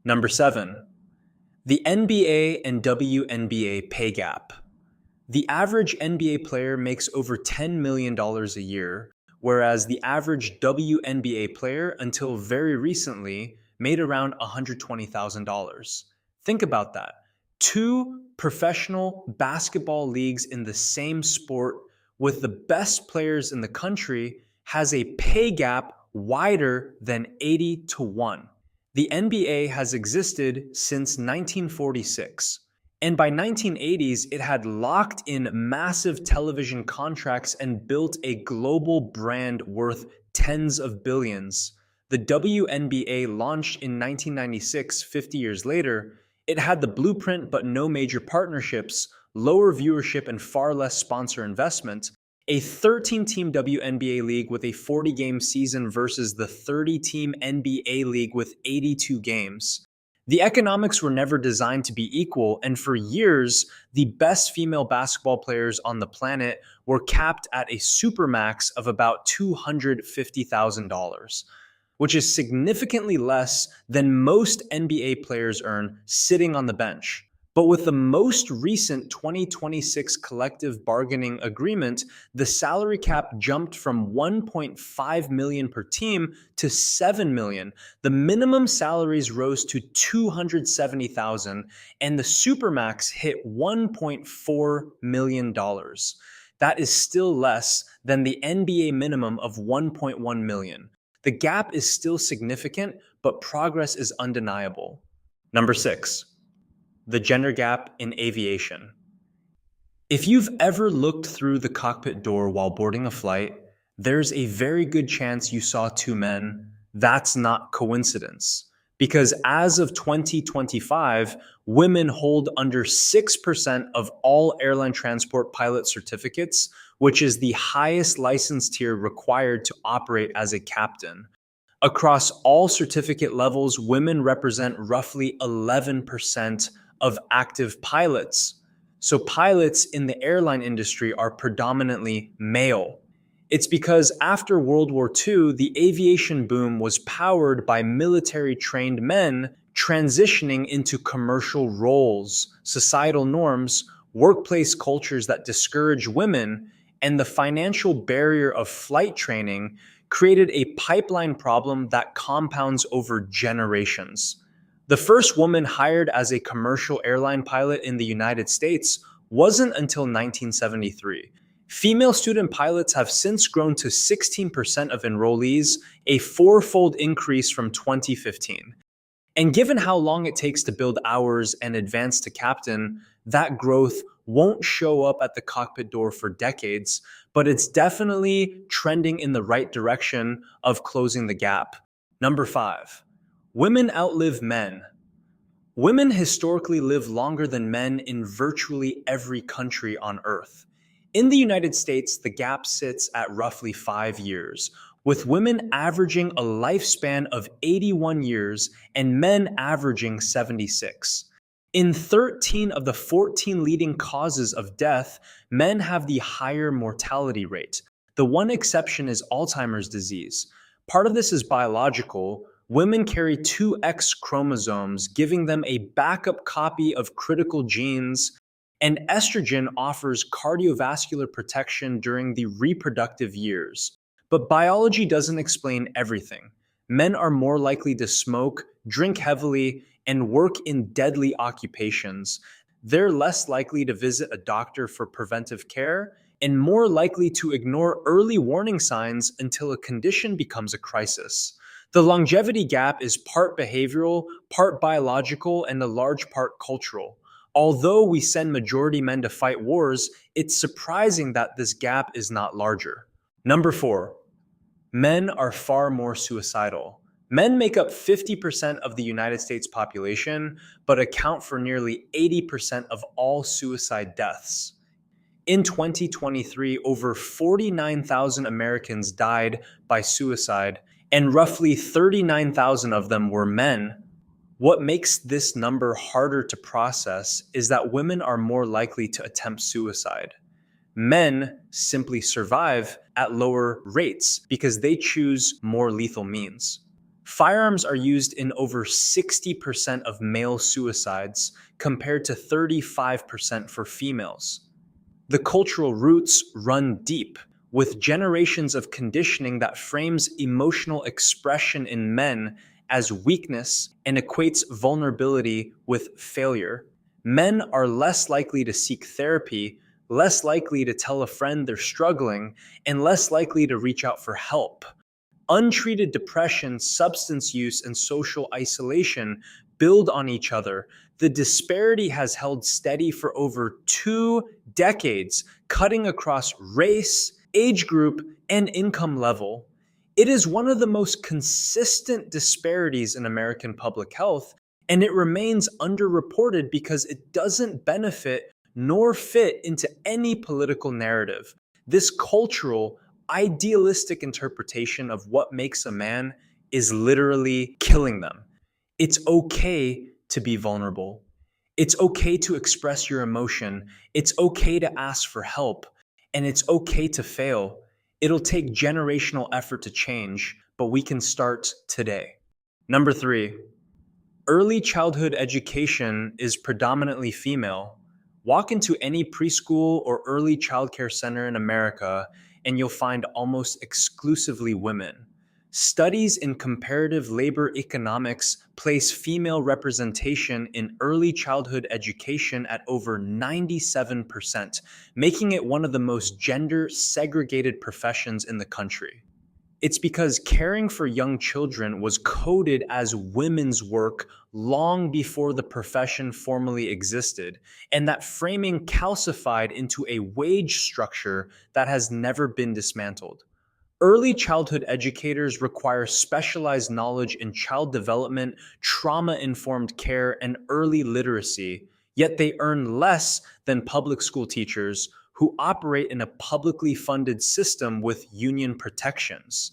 Number 7, the NBA and WNBA pay gap. The average NBA player makes over $10 million a year, whereas the average WNBA player, until very recently, made around $120,000. Think about that. Two professional basketball leagues in the same sport with the best players in the country has a pay gap wider than 80 to 1. The NBA has existed since 1946. And by 1980s, it had locked in massive television contracts and built a global brand worth tens of billions. The WNBA launched in 1996, 50 years later. It had the blueprint but no major partnerships, lower viewership and far less sponsor investment, a 13-team WNBA league with a 40-game season versus the 30-team NBA league with 82 games. The economics were never designed to be equal, and for years, the best female basketball players on the planet were capped at a supermax of about $250,000, which is significantly less than most NBA players earn sitting on the bench. But with the most recent 2026 collective bargaining agreement, the salary cap jumped from 1.5 million per team to 7 million. The minimum salaries rose to 270,000 and the supermax hit 1.4 million dollars. That is still less than the NBA minimum of 1.1 million. The gap is still significant, but progress is undeniable. Number 6. The gender gap in aviation. If you've ever looked through the cockpit door while boarding a flight, there's a very good chance you saw two men. That's not coincidence. Because as of 2025, women hold under 6% of all airline transport pilot certificates, which is the highest license tier required to operate as a captain. Across all certificate levels, women represent roughly 11% of active pilots. So pilots in the airline industry are predominantly male. It's because after World War II, the aviation boom was powered by military-trained men transitioning into commercial roles, societal norms, workplace cultures that discourage women, and the financial barrier of flight training created a pipeline problem that compounds over generations. The first woman hired as a commercial airline pilot in the United States wasn't until 1973. Female student pilots have since grown to 16% of enrollees, a fourfold increase from 2015. And given how long it takes to build hours and advance to captain, that growth won't show up at the cockpit door for decades, but it's definitely trending in the right direction of closing the gap. Number 5. Women outlive men. Women historically live longer than men in virtually every country on Earth. In the United States, the gap sits at roughly 5 years, with women averaging a lifespan of 81 years and men averaging 76. In 13 of the 14 leading causes of death, men have the higher mortality rate. The one exception is Alzheimer's disease. Part of this is biological. Women carry two X chromosomes, giving them a backup copy of critical genes, and estrogen offers cardiovascular protection during the reproductive years. But biology doesn't explain everything. Men are more likely to smoke, drink heavily, and work in deadly occupations. They're less likely to visit a doctor for preventive care and more likely to ignore early warning signs until a condition becomes a crisis. The longevity gap is part behavioral, part biological, and a large part cultural. Although we send majority men to fight wars, it's surprising that this gap is not larger. Number 4, men are far more suicidal. Men make up 50% of the United States population, but account for nearly 80% of all suicide deaths. In 2023, over 49,000 Americans died by suicide, and roughly 39,000 of them were men. What makes this number harder to process is that women are more likely to attempt suicide. Men simply survive at lower rates because they choose more lethal means. Firearms are used in over 60% of male suicides, compared to 35% for females. The cultural roots run deep, with generations of conditioning that frames emotional expression in men as weakness and equates vulnerability with failure. Men are less likely to seek therapy, less likely to tell a friend they're struggling, and less likely to reach out for help. Untreated depression, substance use, and social isolation build on each other. The disparity has held steady for over 2 decades, cutting across race, age group, and income level. It is one of the most consistent disparities in American public health, and it remains underreported because it doesn't benefit nor fit into any political narrative. This cultural, idealistic interpretation of what makes a man is literally killing them. It's okay to be vulnerable. It's okay to express your emotion. It's okay to ask for help. And it's okay to fail. It'll take generational effort to change, but we can start today. Number three, early childhood education is predominantly female. Walk into any preschool or early childcare center in America, and you'll find almost exclusively women. Studies in comparative labor economics place female representation in early childhood education at over 97%, making it one of the most gender segregated professions in the country. It's because caring for young children was coded as women's work long before the profession formally existed, and that framing calcified into a wage structure that has never been dismantled. Early childhood educators require specialized knowledge in child development, trauma informed care, and early literacy, yet they earn less than public school teachers who operate in a publicly funded system with union protections.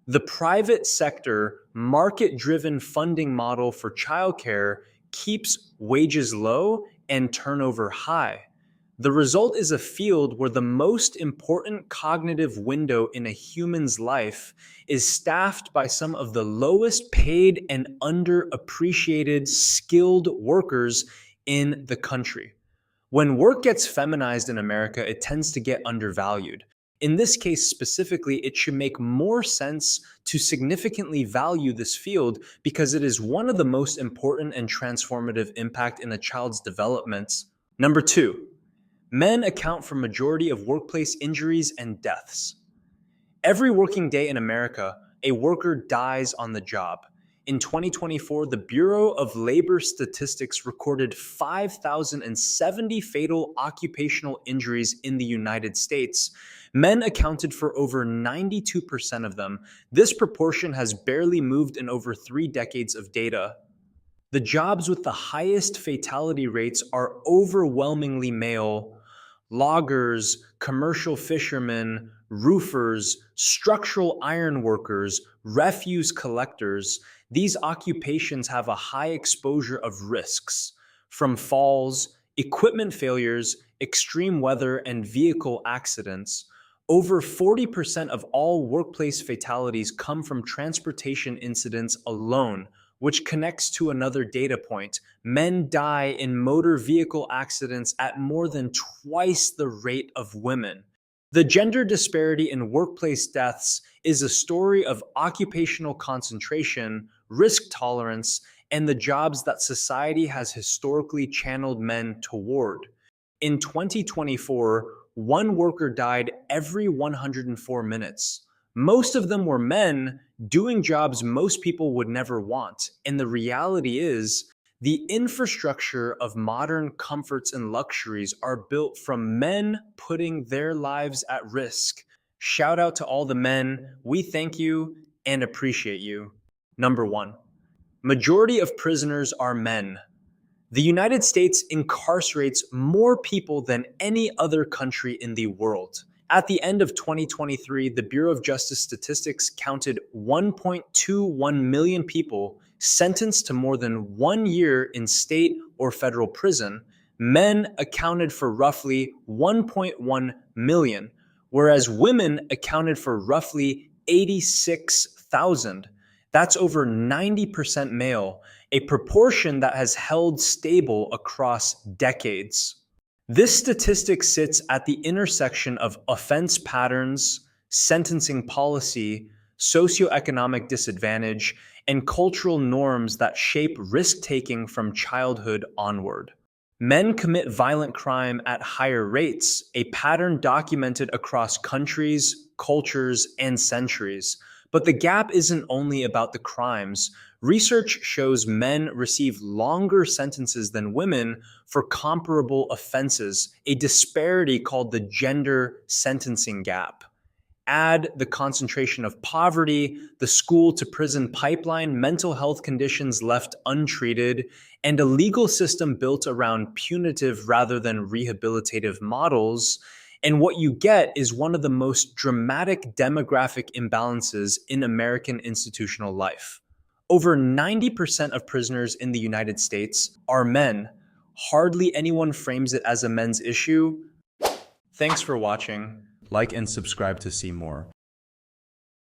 The private sector, market driven funding model for childcare keeps wages low and turnover high. The result is a field where the most important cognitive window in a human's life is staffed by some of the lowest paid and underappreciated skilled workers in the country. When work gets feminized in America, it tends to get undervalued. In this case specifically, it should make more sense to significantly value this field because it is one of the most important and transformative impact in a child's development. Number two, men account for majority of workplace injuries and deaths. Every working day in America, a worker dies on the job. In 2024, the Bureau of Labor Statistics recorded 5,070 fatal occupational injuries in the United States. Men accounted for over 92% of them. This proportion has barely moved in over 3 decades of data. The jobs with the highest fatality rates are overwhelmingly male. Loggers, commercial fishermen, roofers, structural iron workers, refuse collectors. These occupations have a high exposure of risks from falls, equipment failures, extreme weather, and vehicle accidents. Over 40% of all workplace fatalities come from transportation incidents alone, which connects to another data point. Men die in motor vehicle accidents at more than twice the rate of women. The gender disparity in workplace deaths is a story of occupational concentration, risk tolerance, and the jobs that society has historically channeled men toward. In 2024, one worker died every 104 minutes. Most of them were men doing jobs most people would never want. And the reality is, the infrastructure of modern comforts and luxuries are built from men putting their lives at risk. Shout out to all the men. We thank you and appreciate you. Number one, majority of prisoners are men. The United States incarcerates more people than any other country in the world. At the end of 2023, the Bureau of Justice Statistics counted 1.21 million people sentenced to more than 1 year in state or federal prison. Men accounted for roughly 1.1 million, whereas women accounted for roughly 86,000. That's over 90% male, a proportion that has held stable across decades. This statistic sits at the intersection of offense patterns, sentencing policy, socioeconomic disadvantage, and cultural norms that shape risk taking from childhood onward. Men commit violent crime at higher rates, a pattern documented across countries, cultures, and centuries. But the gap isn't only about the crimes. Research shows men receive longer sentences than women for comparable offenses, a disparity called the gender sentencing gap. Add the concentration of poverty, the school to prison pipeline, mental health conditions left untreated, and a legal system built around punitive rather than rehabilitative models. And what you get is one of the most dramatic demographic imbalances in American institutional life. Over 90% of prisoners in the United States are men. Hardly anyone frames it as a men's issue. Thanks for watching. Like and subscribe to see more.